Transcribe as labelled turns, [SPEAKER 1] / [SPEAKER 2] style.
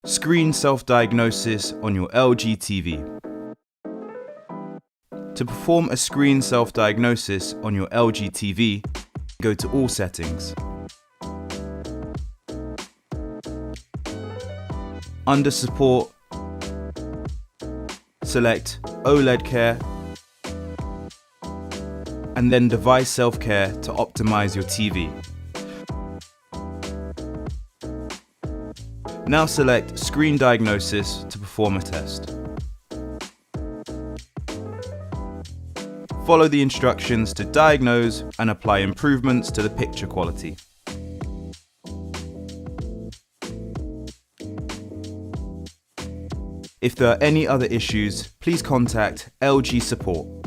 [SPEAKER 1] Screen self-diagnosis on your LG TV. To perform a screen self-diagnosis on your LG TV, go to All Settings. Under Support, select OLED Care and then Device Self-Care to optimize your TV. Now select Screen Diagnosis to perform a test. Follow the instructions to diagnose and apply improvements to the picture quality. If there are any other issues, please contact LG Support.